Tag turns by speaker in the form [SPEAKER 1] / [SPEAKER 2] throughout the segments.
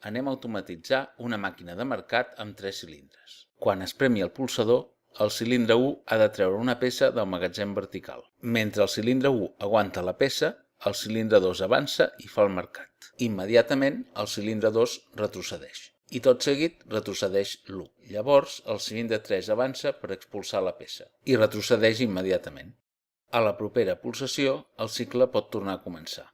[SPEAKER 1] Anem a automatitzar una màquina de mercat amb 3 cilindres. Quan es premi el pulsador, el cilindre 1 ha de treure una peça del magatzem vertical. Mentre el cilindre 1 aguanta la peça, el cilindre 2 avança i fa el mercat. Immediatament, el cilindre 2 retrocedeix. I tot seguit retrocedeix l'1. Llavors, el cilindre 3 avança per expulsar la peça i retrocedeix immediatament. A la propera pulsació, el cicle pot tornar a començar.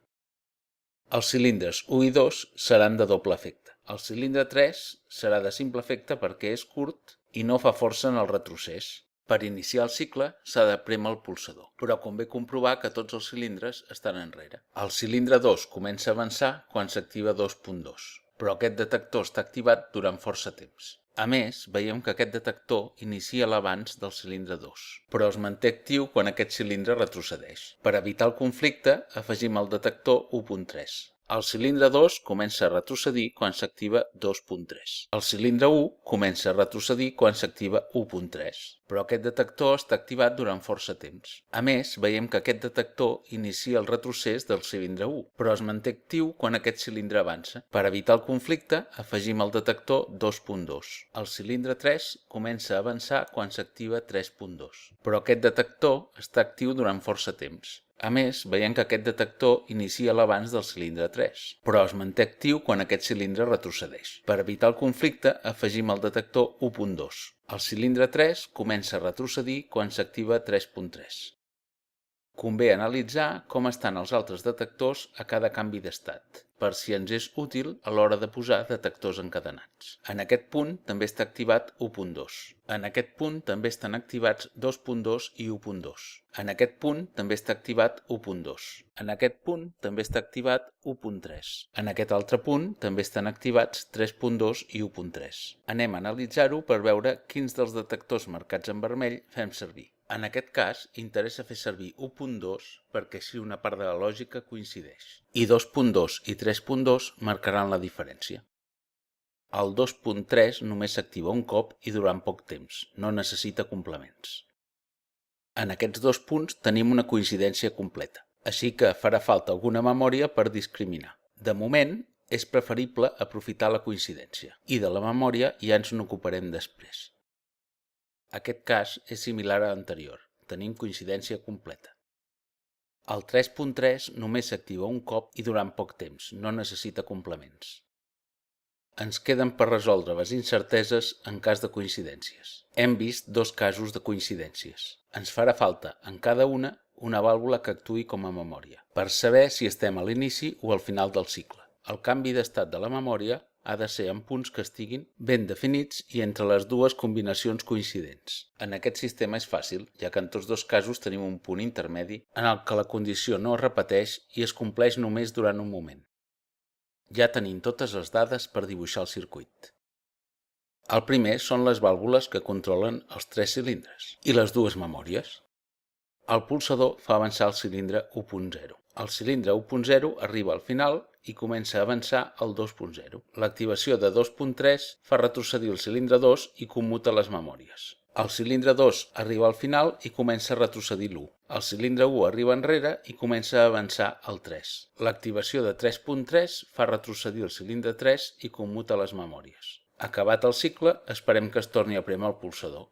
[SPEAKER 1] Els cilindres 1 i 2 seran de doble efecte. El cilindre 3 serà de simple efecte perquè és curt i no fa força en el retrocés. Per iniciar el cicle s'ha de prémer el pulsador, però convé comprovar que tots els cilindres estan enrere. El cilindre 2 comença a avançar quan s'activa 2.2, però aquest detector està activat durant força temps. A més, veiem que aquest detector inicia l'avanç del cilindre 2, però es manté actiu quan aquest cilindre retrocedeix. Per evitar el conflicte, afegim el detector 1.3. El cilindre 2 comença a retrocedir quan s'activa 2.3. El cilindre 1 comença a retrocedir quan s'activa 1.3, però aquest detector està activat durant força temps. A més, veiem que aquest detector inicia el retrocés del cilindre 1, però es manté actiu quan aquest cilindre avança. Per evitar el conflicte, afegim el detector 2.2. El cilindre 3 comença a avançar quan s'activa 3.2, però aquest detector està actiu durant força temps. A més, veiem que aquest detector inicia l'avanç del cilindre 3, però es manté actiu quan aquest cilindre retrocedeix. Per evitar el conflicte, afegim el detector 1.2. El cilindre 3 comença a retrocedir quan s'activa 3.3. Convé analitzar com estan els altres detectors a cada canvi d'estat, per si ens és útil a l'hora de posar detectors encadenats. En aquest punt també està activat 1.2. En aquest punt també estan activats 2.2 i 1.2. En aquest punt també està activat 1.2. En aquest punt també està activat 1.3. En aquest altre punt també estan activats 3.2 i 1.3. Anem a analitzar-ho per veure quins dels detectors marcats en vermell fem servir. En aquest cas, interessa fer servir 1.2 perquè així una part de la lògica coincideix. I 2.2 i 3.2 marcaran la diferència. El 2.3 només s'activa un cop i durant poc temps, no necessita complements. En aquests dos punts tenim una coincidència completa, així que farà falta alguna memòria per discriminar. De moment, és preferible aprofitar la coincidència, i de la memòria ja ens n'ocuparem després. Aquest cas és similar a l'anterior, tenim coincidència completa. El 3.3 només s'activa un cop i durant poc temps, no necessita complements. Ens queden per resoldre les incerteses en cas de coincidències. Hem vist dos casos de coincidències. Ens farà falta, en cada una vàlvula que actuï com a memòria, per saber si estem a l'inici o al final del cicle. El canvi d'estat de la memòria ha de ser en punts que estiguin ben definits i entre les dues combinacions coincidents. En aquest sistema és fàcil, ja que en tots dos casos tenim un punt intermedi en el que la condició no es repeteix i es compleix només durant un moment. Ja tenim totes les dades per dibuixar el circuit. El primer són les vàlvules que controlen els 3 cilindres i les dues memòries. El pulsador fa avançar el cilindre 1.0. El cilindre 1.0 arriba al final i comença a avançar al 2.0. L'activació de 2.3 fa retrocedir el cilindre 2 i commuta les memòries. El cilindre 2 arriba al final i comença a retrocedir l'1. El cilindre 1 arriba enrere i comença a avançar al 3. L'activació de 3.3 fa retrocedir el cilindre 3 i commuta les memòries. Acabat el cicle, esperem que es torni a prémer el pulsador.